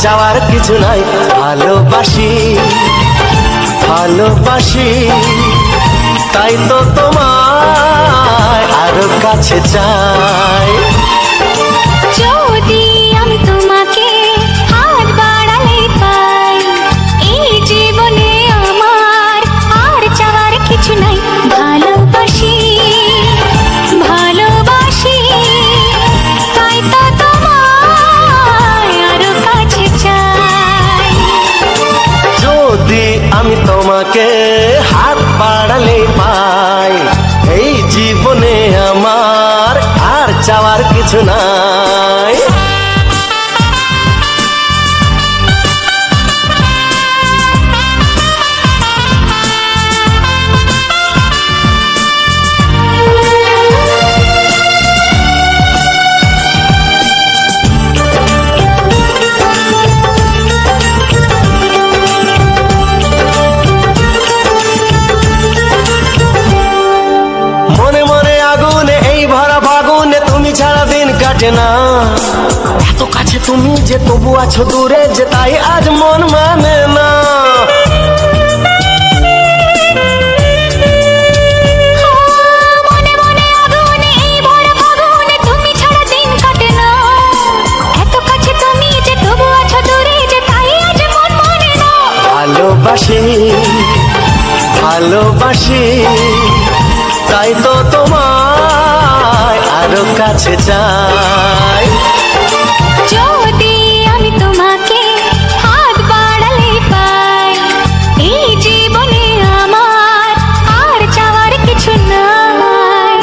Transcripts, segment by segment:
চাওয়ার কিছু নাই। ভালোবাসি ভালোবাসি তাই তো তোমায় আরো কাছে চাই। যদি আমি তোমাকে হাত বাড়ালে পাই, এই জীবনে আমার আর চাওয়ার কিছু নাই। ভালোবাসি ভালোবাসি তাই তো তোমায় আরো কাছে চাই। যদি আমি তোমাকে হাত বাড়ালে পাই, এই জীবনে আমার আর চাওয়ার কিছু নাই। কাটে না এত কাছে তুমি যে তবু আছো দূরে, যে তাই আজ মন মানে না। ভালোবাসি ভালোবাসি তাই তো তোমায় আরো কাছে চাই। যদি আমি তোমাকে হাত বাড়ালে পাই, এই জীবনে আমার আর চাওয়ার কিছু নাই।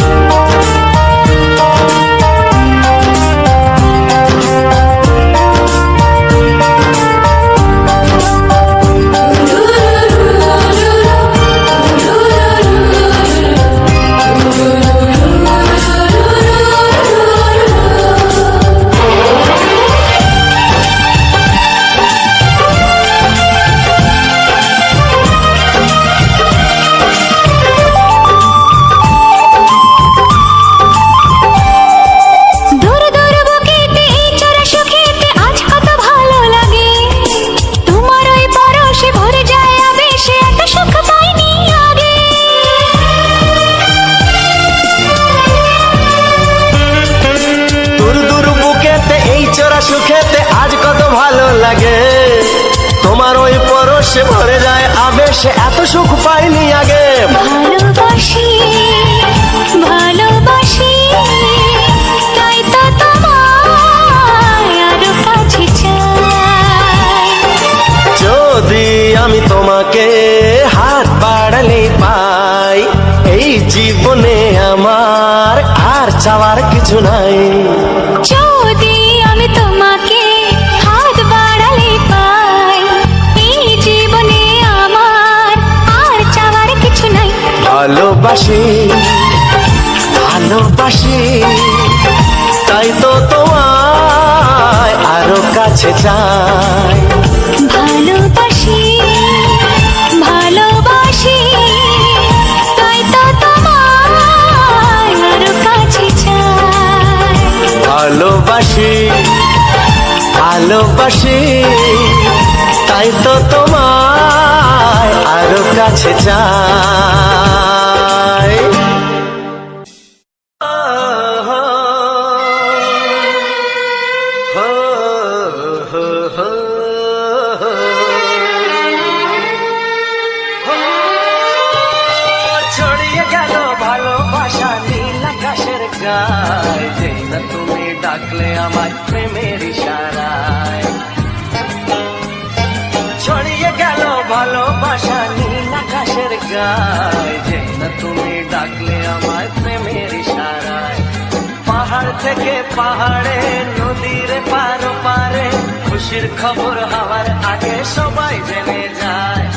সুখেতে আজ কত ভালো লাগে, তোমার ওই পরশে ভরে যায় আবেশে, এত সুখ পাইনি আগে। ভালোবাসি ভালোবাসি তাই তো তোমায় আরো কাছে চাই। যদি আমি তোমাকে হাত বাড়ালে পাই, এই জীবনে আমার আর চাওয়ার কিছু নাই। যদি আমি তোমাকে হাত বাড়ালে পাই, এই জীবনে আমার আর চাওয়ার কিছু নাই। ভালোবাসি ভালোবাসি তাই তো তোমায় আরো কাছে চাই। ভালোবাসি ভালোবাসি তাই তো তোমায় আরো কাছে চাই। ভালোবাসি ভালোবাসি তাই তো তোমায় আরো কাছে চাই। গায়, যেই না তুমি ডাকলে আমায় প্রেমের ইশারায়। ছড়িয়ে গেল ভালোবাসা নীল আকাশের গায়, যেই না তুমি ডাকলে আমায় প্রেমের ইশারায়। পাহাড় থেকে পাহাড়ে, নদীর পারো পারে, খুশির খবর হওয়ার আগে সবাই জেনে যায়।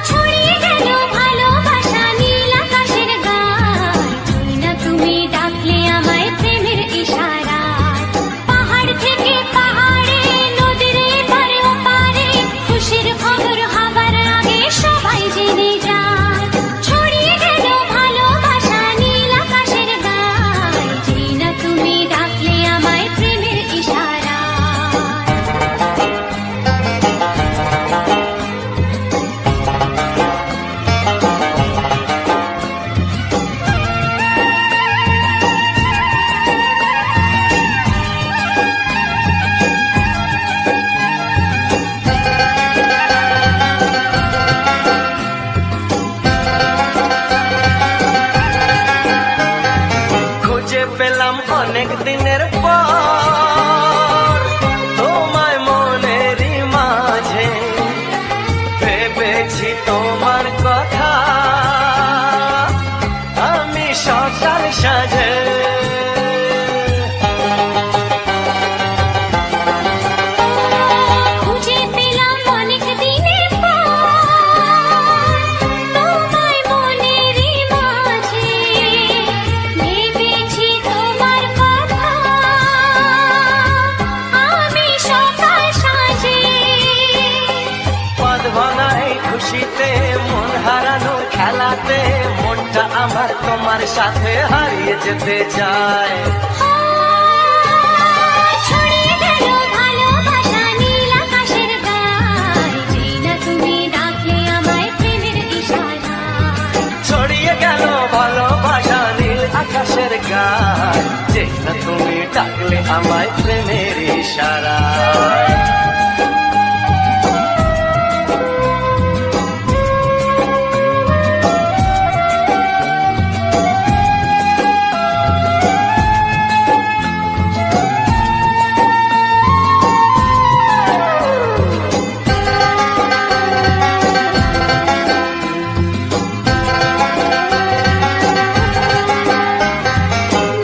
ছড়িয়ে গেল ভালোবাসা নীল আকাশের গায়, যেই না তুমি ডাকলে আমায় প্রেমের ইশারায়। পাহাড় থেকে পাহাড়ে, নদীর এপারে ওপারে, খুশির খবর হবার আগে সবাই জেনে যায়। ছড়িয়ে গেল ভালোবাসা নীল আকাশের গায়, যেই না তুমি ডাকলে আমায় প্রেমের ইশারায়। খুঁজে পেলাম অনেক দিনের পর তোমায় মনেরই মাঝে, ভেবেছি তোমার কথা আমি সকাল সাজে। খুঁজে পেলাম অনেক দিনের পর তোমায় মনেরই মাঝে, ভেবেছি তোমার কথা আমি সকাল সাজে। পদ ভাঙা এই খুশিতে, মন হারানোর খেলাতে, মনটা আমার তোমার সাথে হারিয়ে যেতে চায়। ছড়িয়ে গেল ভালোবাসা নীল আকাশের গায়, যেই না তুমি ডাকলে আমায় প্রেমের ইশারায়। ছড়িয়ে গেল ভালোবাসা নীল আকাশের গায়, যেই না তুমি ডাকলে আমায় প্রেমের ইশারায়।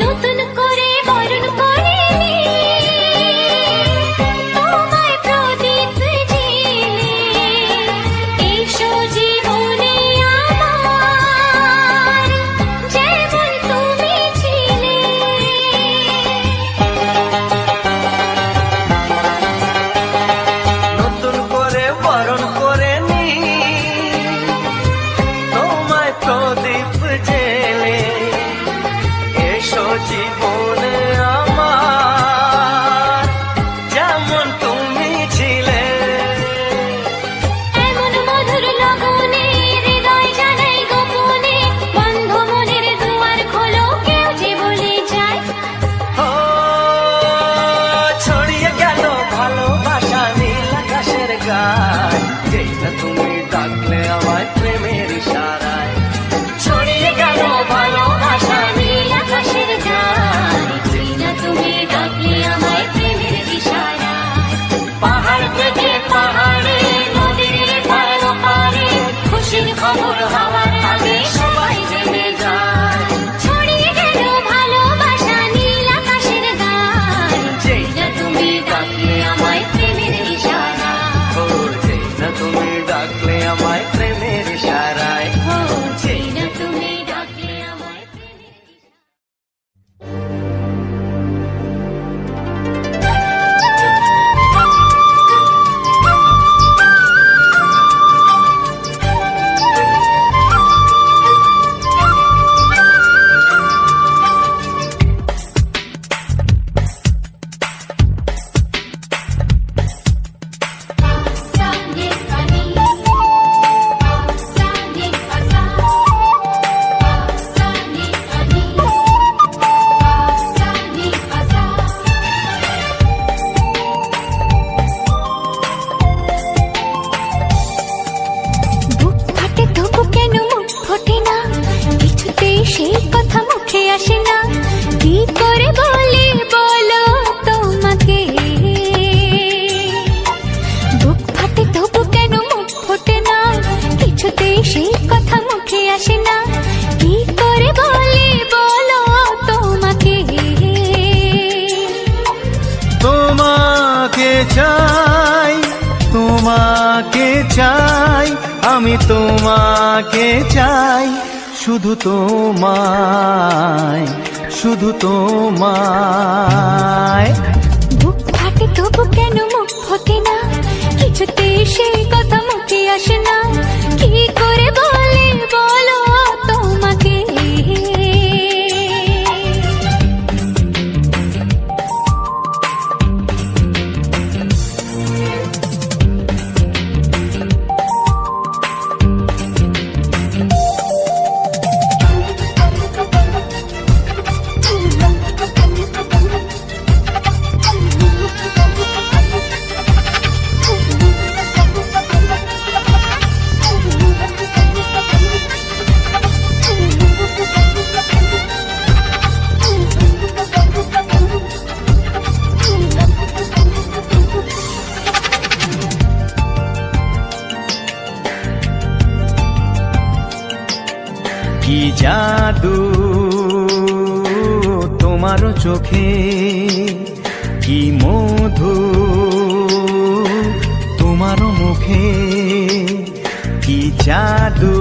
নতুন করে বরণ করে নি তোমায় প্রদীপ জেলে, এসো জীবনে আমার যেমন তুমি ছিলে। নতুন করে বরণ করে নি তোমায় প্রদীপ জেলে, এসো জীবনে আমার যেমন তুমি ছিলে। এমন মধুর লগনে হৃদয় জানাই গোপনে, বন্ধ মনের দুয়ার খোলো কেউ যে বলে যায়। ও ছড়িয়ে গেল ভালোবাসা নীল আকাশের গায়, যেই না তুমি ডাকলে আমায় প্রেমের ইশারায়। ছড়িয়ে গেল ভালোবাসা নীল আকাশের গায়, যেই না তুমি ডাকলে আমায় প্রেমের ইশারায়। পাহাড় থেকে পাহাড়ে, নদীর পারে পারে, খুশির খবর হওয়ার আগে সবাই জেনে যায়। ছড়িয়ে গেল ভালোবাসা নীল আকাশের গায়, যেই না তুমি ডাকলে আমায় প্রেমের ইশারায়। ও যে সেই কথা মুখে আসে না, কি করে বলি বলো তোমাকে। বুক ফাটে তবু কেন মুখ ফোটে না, কিছুতেই সেই কথা মুখে আসে না, কি করে বলি বলো তোমাকে। তোমাকে চাই, তোমাকে চাই, আমি তোমাকে চাই, শুধু তোমায়, শুধু তোমায়। বুক ফাটে তবু কেন মুখ ফোটে না, কিছুতেই সেই কথা মুখে আসে না, কি করে বলি বলো তোমাকে। কি জাদু তোমার চোখে, কি মধু তোমার মুখে, কি জাদু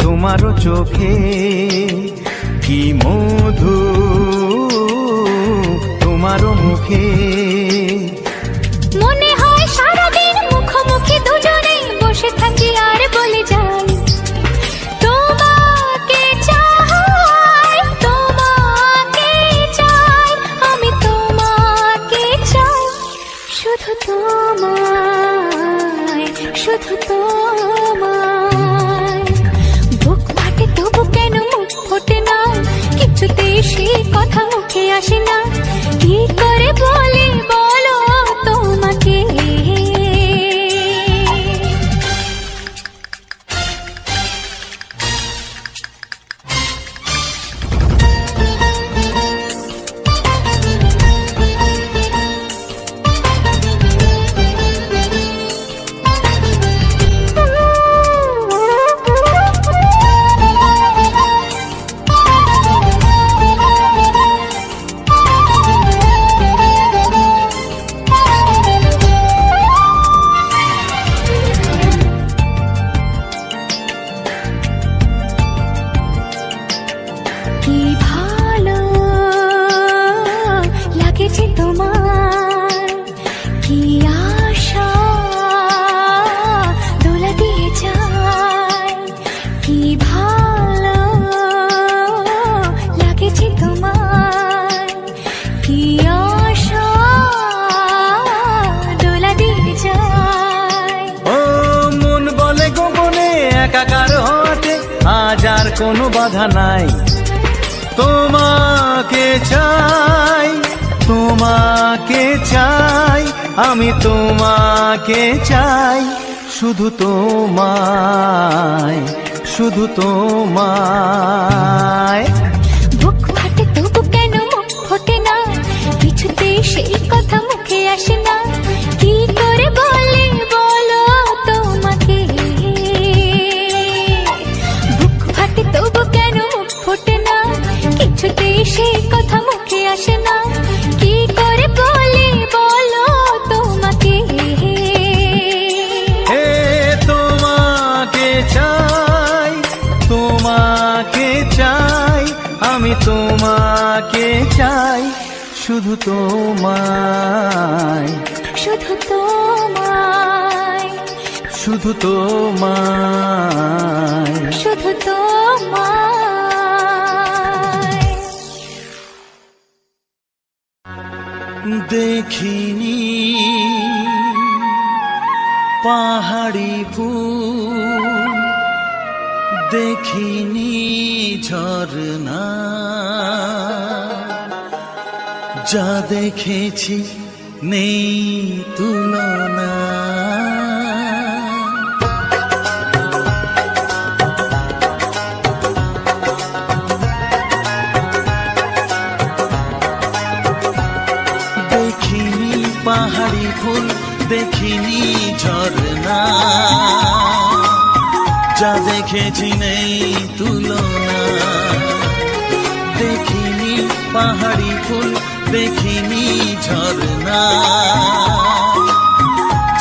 তোমার চোখে, কি মধু তোমার মুখে। মনে হয় সারাদিন মুখোমুখি দুজনে বসে থাকি আর বলে যাই, তোমাকে চাই, তোমাকে চাই, আমি তোমাকে চাই, শুধু তোমায়, শুধু তোমায়। বুক ফাটে তবু কেন মুখ ফোটে না, কিছুতেই সেই কথা মুখে আসে না, কি করে বলি বলো তোমাকে। কি ভালো লাগেছে তোমার, কি আশা দোলা দিয়ে যায়, কি ভালো লাগেছে তোমার, কি আশা দোলা দিয়ে যায়। ও মন বলে গোপনে একাকার হতে আজ আর কোনো বাধা নাই, তোমাকে চাই, তোমাকে চাই, আমি তোমাকে চাই, শুধু তোমায়, শুধু তোমায়। বুক ফাটে তবু কেন মুখ ফোটে না, কিছুতেই সেই কথা মুখে আসে না, কি করে বলি বলো তোমাকে। বুক ফাটে তবু কেন মুখ ফোটে না, কিছুতেই সেই কথা মুখে আসে না, কি করে বলি বলো তোমাকে। হে তোমাকে চাই, তোমাকে চাই, আমি তোমাকে চাই, শুধু তোমায়, শুধু তোমায়, শুধু তোমায়, শুধু তোমায়। দেখিনি পাহাড়ি ফুল, দেখিনি ঝরনা, যা দেখেছি নেই তুলনা। দেখিনি ঝরনা, যা দেখেছি নেই তুলনা। দেখিনি পাহাড়ি ফুল, দেখিনি ঝরনা,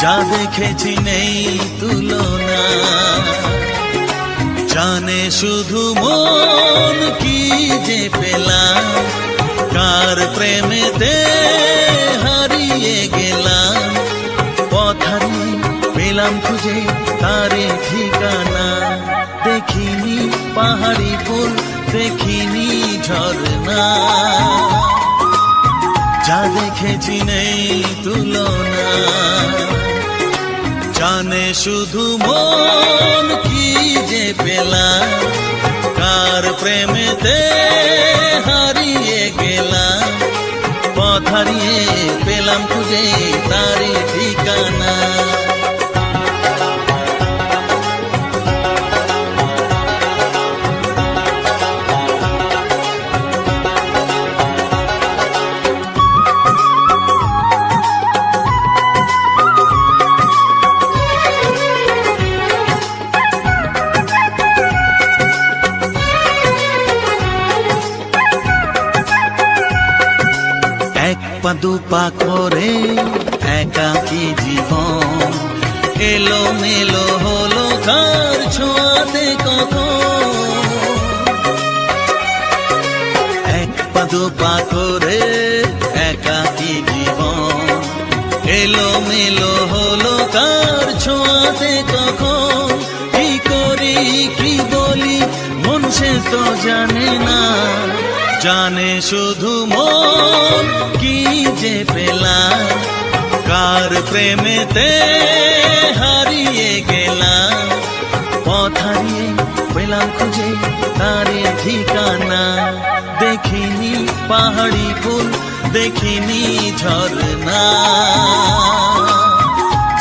যা দেখেছি নেই তুলনা। জানে শুধু মন কি যে পেলাম, কার প্রেমেতে হারিয়ে গেলাম। পথ হারিয়ে পেলাম খুঁজে তারে ঠিকানা। দেখিনি পাহাড়ি ফুল, দেখিনি ঝরনা, যা দেখেছি নেই তুলনা। জানে শুধু মন কি যে পেলাম, কার প্রেমেতে হারিয়ে গেলাম। পথ হারিয়ে পেলাম খুঁজে তারে ঠিকানা। পা দুপা করে একাকী জীবন, এলো মেলো হলো কার ছোঁয়াতে কখন। এক পা দুপা করে একাকী জীবন, এলো মেলো হলো কার ছোঁয়াতে কখন। কি করি কি বলি মন সে তো জানে না, জানে শুধু মন কি যে পেলাম, কার প্রেমেতে হারিয়ে গেলাম। পথ হারিয়ে পেলাম খুঁজে তারে ঠিকানা। দেখিনি পাহাড়ি ফুল, দেখিনি ঝরনা,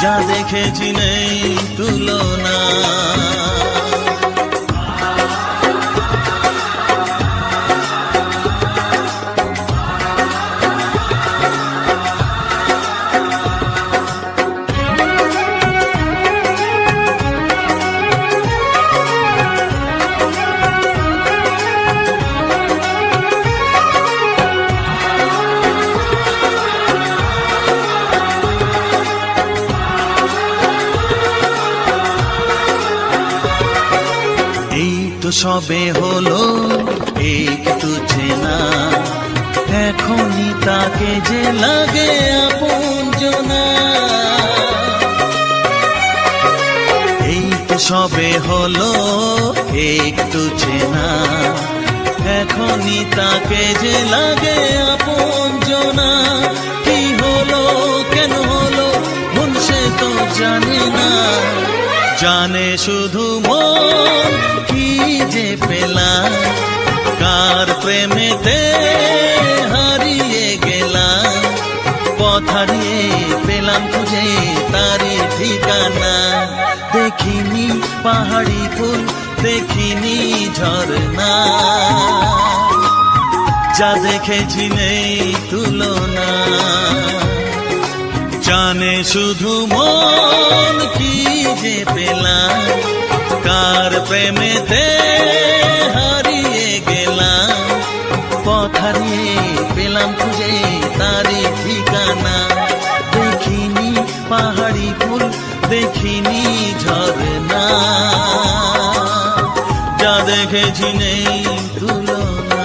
যা দেখেছি নেই তুলনা। সবে হলো একটু চেনা, এখনই তাকে যে লাগে আপনজনা। এই তো সবে হলো একটু চেনা, এখনই তাকে যে লাগে আপনজনা। কি হলো কেন হলো মন সে তো জানে না, জানে শুধু মন কি যে পেলাম, কার প্রেমেতে হারিয়ে গেলাম। পথ হারিয়ে পেলাম খুঁজে তারি ঠিকানা। দেখিনি পাহাড়ি ফুল, দেখিনি ঝরনা, যা দেখেছি নেই তুলনা। জানে শুধু মন কি যে পেলাম, কার প্রেমেতে হারিয়ে গেলাম। পথ হারিয়ে পেলাম খুঁজে তারে ঠিকানা। দেখিনি পাহাড়ি ফুল, দেখিনি ঝরনা, যা দেখেছি নেই তুলনা।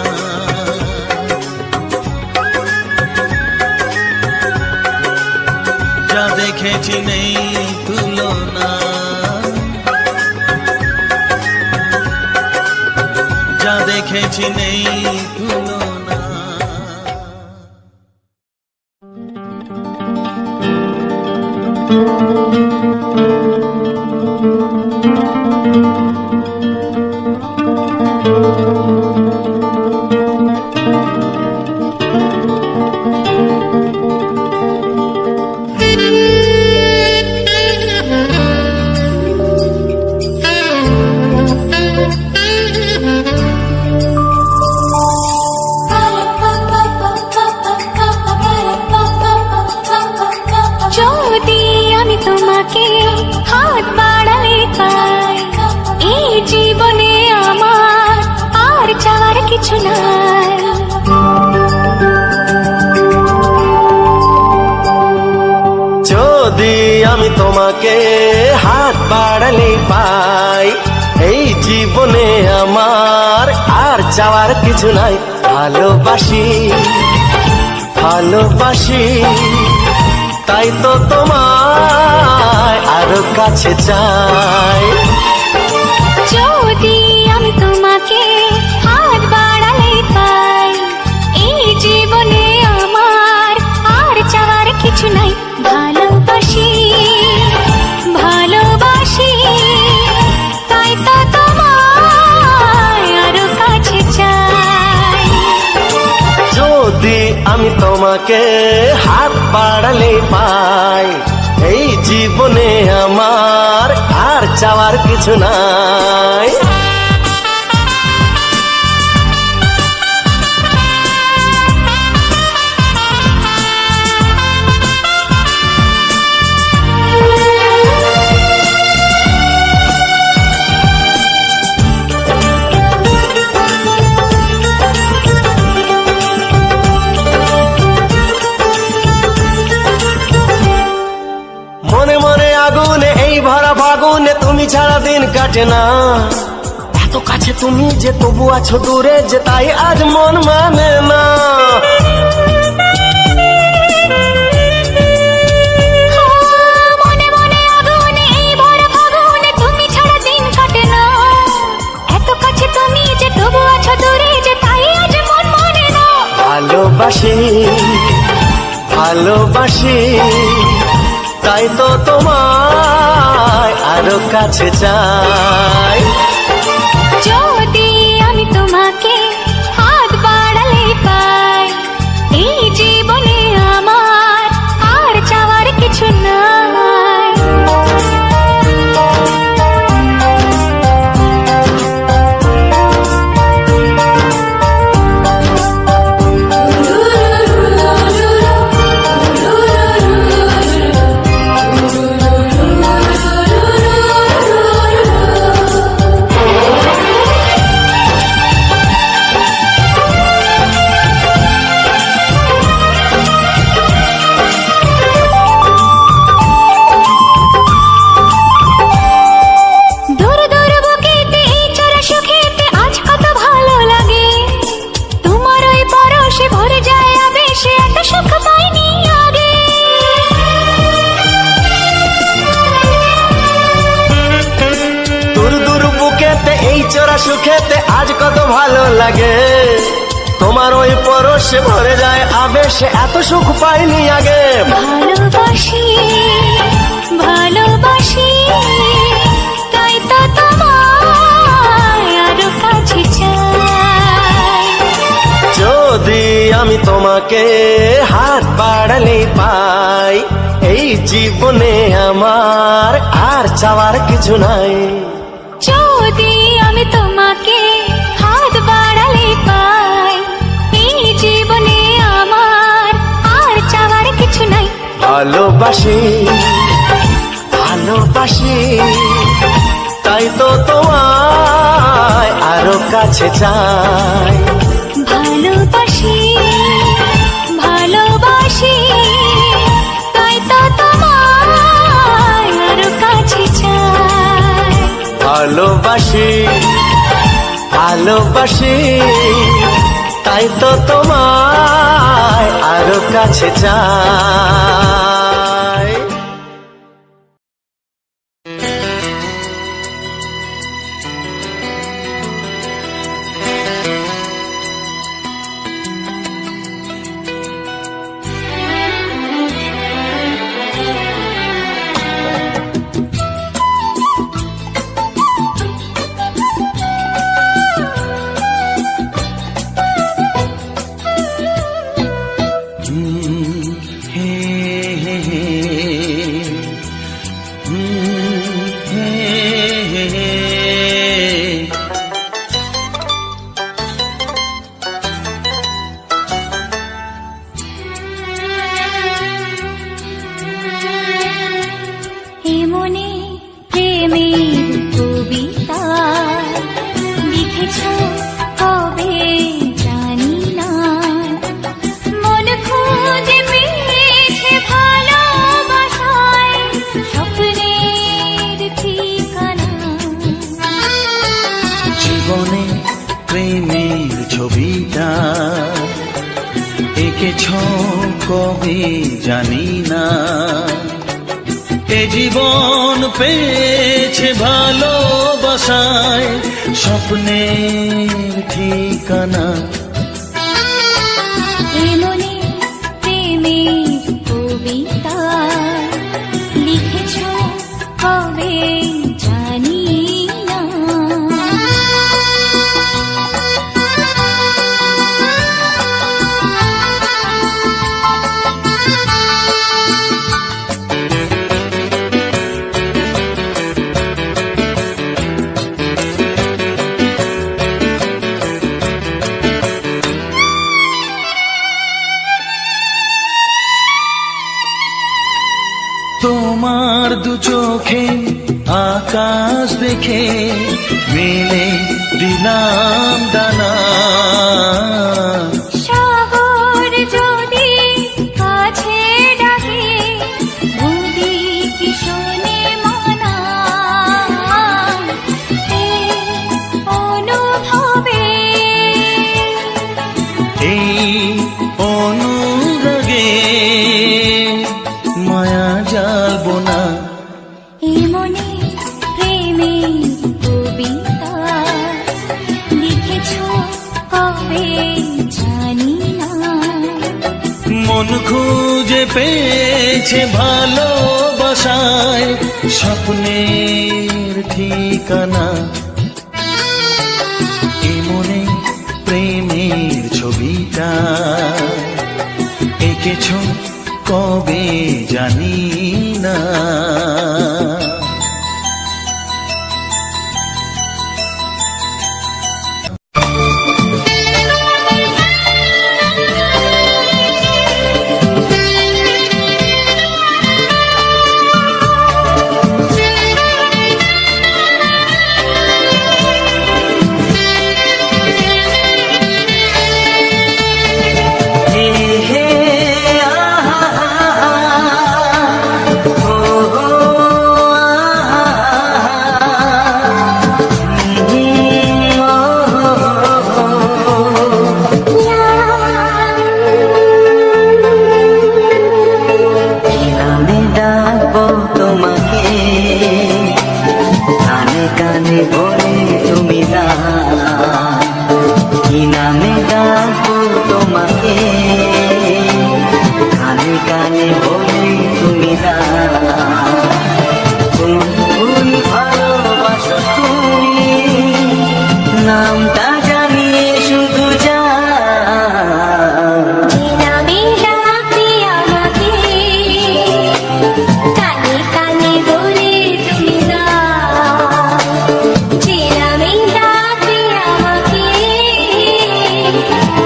যা দেখেছি নেই তুলনা, যা দেখেছি নেই তুলনা। চোট যদি আমি তোমাকে হাত বাড়ালে পাই, এই জীবনে আমার আর চাওয়ার কিছু নাই। যদি আমি তোমাকে হাত বাড়ালে পাই, এই জীবনে আমার আর চাওয়ার কিছু নাই। ভালোবাসি ভালোবাসি, তাই তো তোমায় আরো কাছে চাই। যদি আমি তোমাকে হাত বাড়ালে পাই, এই জীবনে আমার আর চাওয়ার কিছু নাই। ভালোবাসি ভালোবাসি, তাই তো তোমায় আরো কাছে চাই। যদি আমি তোমাকে হাত বাড়ালে পাই, এই জীবনে আমার আর চাওয়ার কিছু নাই। মনে মনে আগুনে এই ভরা ফাগুনে তুমি ছাড়া দিন কাটে না। এত কাছে তুমি যে তবু আছো দূরে, যে তাই আজ মন মানে না। মনে মনে আগুনে এই ভরা ফাগুনে তুমি ছাড়া দিন কাটে না। এত কাছে তুমি যে তবু আছো দূরে, যে তাই আজ মন মানে না। ভালোবাসি ভালোবাসি, তাই তো তোমায় আরো কাছে চাই। যদি আমি তোমাকে হাত বাড়ালে পাই, এই জীবনে আমার আর চাওয়ার কিছু নাই। দূর দূর বুকেতে এই চোরা সুখেতে আজ কত ভালো লাগে। তোমার ওই পরশে ভরে যায় আবেশে, এত সুখ পাইনি আগে। দূর দূর বুকেতে এই চোরা সুখেতে আজ কত ভালো লাগে। তোমার ওই পরশে ভরে যায় আবেশে, এত সুখ পাইনি আগে। ভালোবাসি ভালোবাসি, তাই তো তোমায় আরো কাছে চাই। যদি আমি তোমাকে হাত বাড়ালে পাই, এই জীবনে আমার আর চাওয়ার কিছু নাই। যদি আমি তোমাকে হাত বাড়ালে পাই, এই জীবনে আমার আর চাওয়ার কিছু নাই। ভালোবাসি ভালোবাসি, তাই তো তোমায় আরো কাছে চাই। ভালোবাসি ভালোবাসি, তাই তো তোমায় আরো কাছে চাই। ভালোবাসি ভালোবাসি, তাই তো তোমায় আরো কাছে চাই। কবে জানি না। এ জীবন পেয়েছে ভালোবাসায় স্বপ্নের ঠিকানা। এমনি প্রেমের কবিতা লিখেছ কবে জানি না। তোমার দু চোখে আকাশ দেখে মেলে দিলাম দানা। সাগর যদি কাছে ডাকে নদী কি শোনে মানা। এই অনুভবে এই অনুরাগে মায়া জ্বালবো না। এমনি প্রেমের কবিতা লিখেছ কবে জানি না। মন খুঁজে পেয়েছে ভালোবাসায় স্বপ্নের ঠিকানা। এমনে প্রেমের ছবিটা এঁকেছ কবে জানি না। নামটা জানিয়ে শুধু যা নামে ডাকতে আমাকে কানে কানে বলে তুমি দাও। যে নামে ডাকতে আমাকে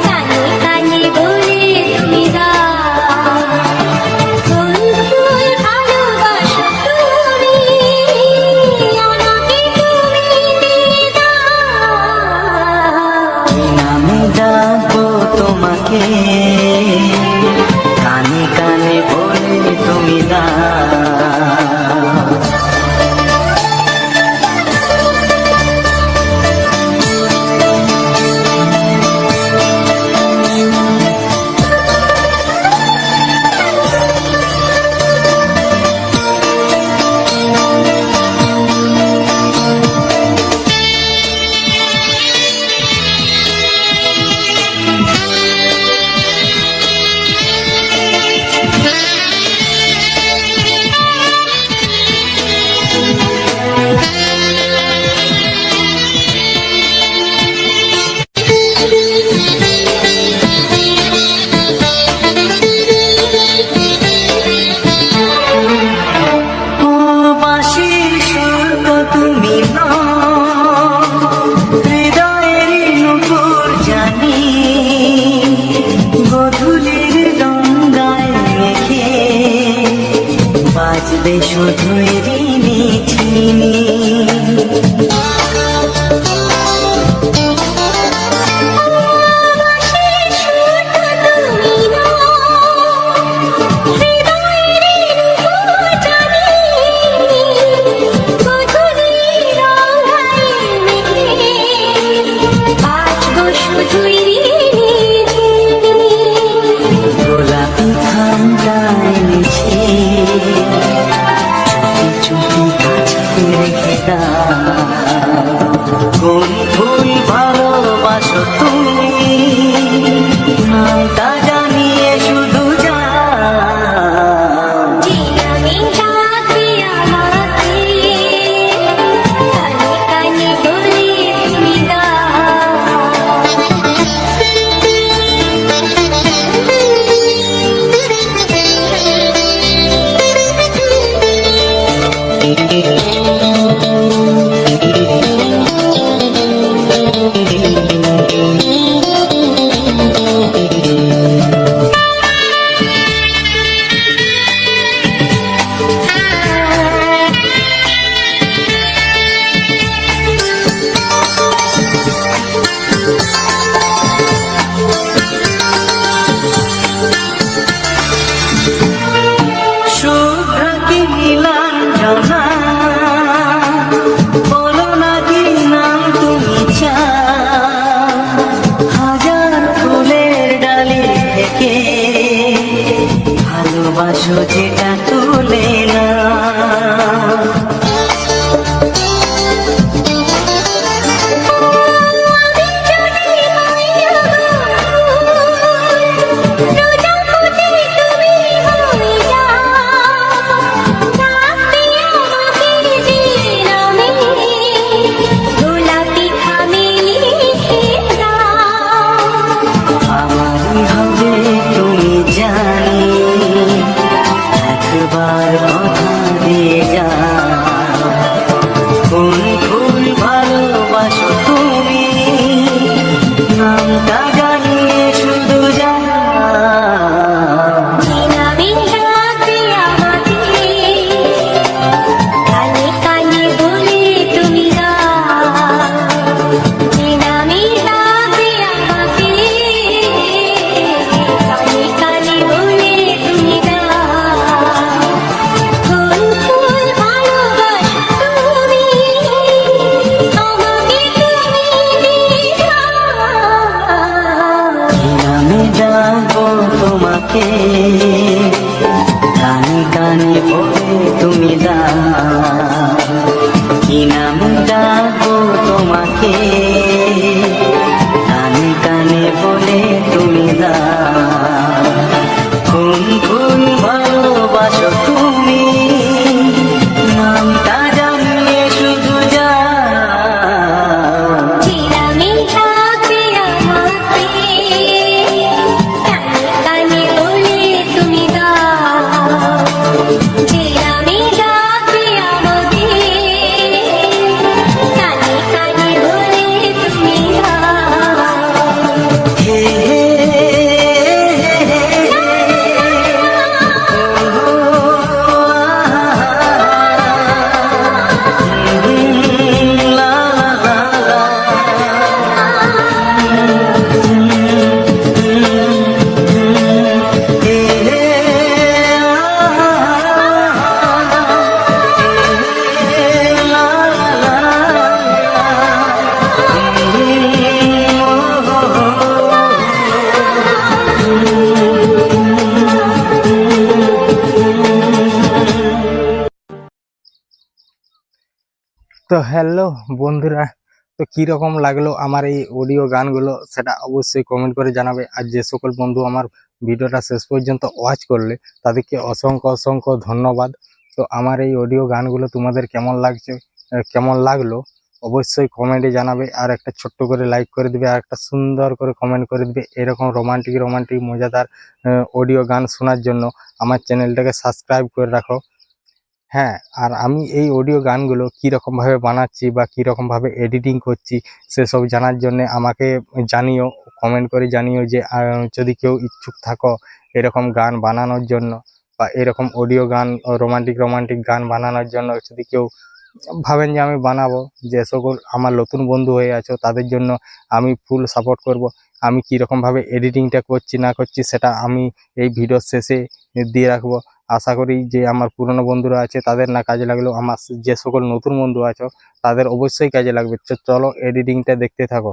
কানে কানে বলে তুমি দাও। ফুল ফুল ভালোবাসো তুমি আমাকে তুমি দিয়ে দাও। নামে ডাকবো তোমাকে কানে কানে বলে তুমি না। বাজবে শুধুই রিনি ঝিনি। গোলাপি শুভ্রাকে নীলাঞ্জনা বলো না কি নাম তুমি চাও, হাজার ফুলের ডালি থেকে ভালোবাসো যেটা তুলে না। আমারই হবে তুমি জানি, একবার কথা দিয়ে যাও, কোন ফুল ভালোবাসো তুমি, নামটা জানিয়ে শুধু যাও। নামে ডাকবো তোমাকে, কানে কানে বলে তুমি দাও, কি নামে ডাকবো তোমাকে, কানে কানে বলে তুমি দাও, কোন কোন ভালোবাসো তুমি, নামটা জানিয়ে শুধু যাও। তো হ্যালো বন্ধুরা, তো কীরকম লাগলো আমার এই অডিও গানগুলো সেটা অবশ্যই কমেন্ট করে জানাবে। আর যে সকল বন্ধু আমার ভিডিওটা শেষ পর্যন্ত ওয়াচ করলে তাদেরকে অসংখ্য অসংখ্য ধন্যবাদ। তো আমার এই অডিও গানগুলো তোমাদের কেমন লাগছে, কেমন লাগলো অবশ্যই কমেন্টে জানাবে। আর একটা ছোট্ট করে লাইক করে দিবে, আর একটা সুন্দর করে কমেন্ট করে দিবে। এরকম রোমান্টিক রোমান্টিক মজাদার অডিও গান শোনার জন্য আমার চ্যানেলটাকে সাবস্ক্রাইব করে রাখো। হ্যাঁ, আর আমি এই অডিও গানগুলো কীরকমভাবে বানাচ্ছি বা কীরকমভাবে এডিটিং করছি সেসব জানার জন্যে আমাকে জানিও, কমেন্ট করে জানিও যে যদি কেউ ইচ্ছুক থাকো এরকম গান বানানোর জন্য বা এরকম অডিও গান রোমান্টিক রোমান্টিক গান বানানোর জন্য যদি কেউ ভাবেন যে আমি বানাবো, যে সকল আমার নতুন বন্ধু হয়ে আছো তাদের জন্য আমি ফুল সাপোর্ট করব। আমি কীরকমভাবে এডিটিংটা করছি না করছি সেটা আমি এই ভিডিওর শেষে দিয়ে রাখবো। আশা করি যে আমার পুরনো বন্ধুরা আছে তাদের না কাজে লাগলেও আমার যে সকল নতুন বন্ধু আছো তাদের অবশ্যই কাজে লাগবে। চলো এডিটিংটা দেখতে থাকো।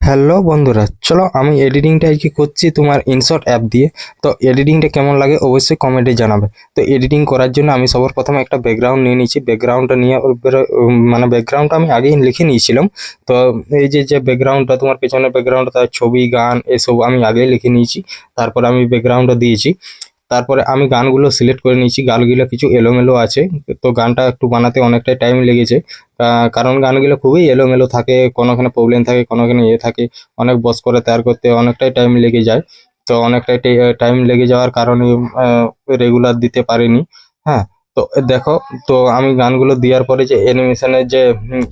হ্যালো বন্ধুরা, চলো আমি এডিটিংটা আজকে করছি তোমার ইনশট অ্যাপ দিয়ে। তো এডিটিংটা কেমন লাগে অবশ্যই কমেন্টে জানাবে। তো এডিটিং করার জন্য আমি সবার প্রথমে একটা ব্যাকগ্রাউন্ড নিয়ে নিয়েছি। ব্যাকগ্রাউন্ডটা নিয়ে মানে ব্যাকগ্রাউন্ডটা আমি আগেই লিখে নিয়েছিলাম। তো এই যে ব্যাকগ্রাউন্ডটা তোমার পেছনের ব্যাকগ্রাউন্ডটা, তার ছবি গান এসব আমি আগেই লিখে নিয়েছি। তারপরে আমি ব্যাকগ্রাউন্ডটা দিয়েছি। তারপরে আমি গানগুলো সিলেক্ট করে নিয়েছি। গানগুলো কিছু এলোমেলো আছে, তো গানটা একটু বানাতে অনেকটাই টাইম লেগেছে, কারণ গানগুলো খুবই এলোমেলো থাকে, কোনোখানে প্রবলেম থাকে, কোনোখানে থাকে, অনেক বস করে তৈরি করতে অনেকটাই টাইম লেগে যায়। তো অনেকটাই টাইম লেগে যাওয়ার কারণে রেগুলার দিতে পারিনি। হ্যাঁ, তো দেখো, তো আমি গানগুলো দেওয়ার পরে যে অ্যানিমেশনের যে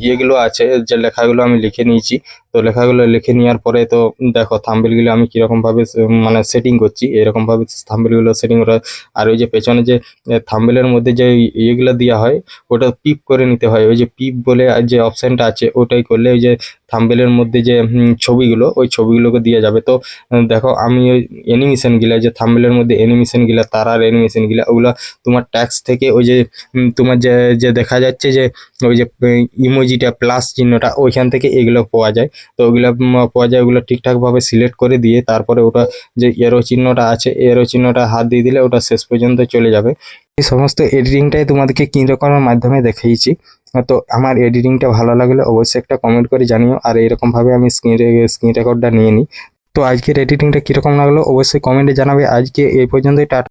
ইয়েগুলো আছে, যে লেখাগুলো আমি লিখে নিয়েছি, তো লেখাগুলো লিখে নেওয়ার পরে তো দেখো থাম্বনেলগুলো আমি কিরকম ভাবে মানে সেটিং করছি, এরকম ভাবে থাম্বনেলগুলো সেটিং করা। আর ওই যে পেছনে যে থাম্বনেলের মধ্যে যে ইয়েগুলো দেওয়া হয়, ওটা পিপ করে নিতে হয়। ওই যে পিপ বলে যে অপশনটা আছে, ওটাই করলে ওই যে থাম্বনেলের মধ্যে যে ছবিগুলো, ওই ছবিগুলোকে দিয়ে যাবে। তো দেখো আমি ওই অ্যানিমেশনগুলা, যে থাম্বনেলের মধ্যে অ্যানিমেশনগুলা, তারার অ্যানিমেশনগুলা, ওগুলা তোমার ট্যাক্স থেকে ওই যে তোমার যে যে দেখা যাচ্ছে যে ওই যে ইমোজিটা প্লাস চিহ্নটা, ওইখান থেকে এগুলো পাওয়া যায়। তো ওগুলো পাওয়া যায়, ওগুলো ঠিকঠাকভাবে সিলেক্ট করে দিয়ে তারপরে ওটা যে এরো চিহ্নটা আছে, এরো চিহ্নটা হাত দিয়ে দিলে ওটা শেষ পর্যন্ত চলে যাবে। এই সমস্ত এডিটিংটাই তোমাদেরকে কী রকমের মাধ্যমে দেখিয়েছি। তো আমার এডিটিংটা ভালো লাগলে অবশ্যই একটা কমেন্ট করে জানিও। আর এইরকমভাবে আমি স্ক্রিন রেকর্ডটা নিয়ে নিই। তো আজকের এডিটিংটা কীরকম লাগলো অবশ্যই কমেন্টে জানাবে। আজকে এই পর্যন্তই, টাটা।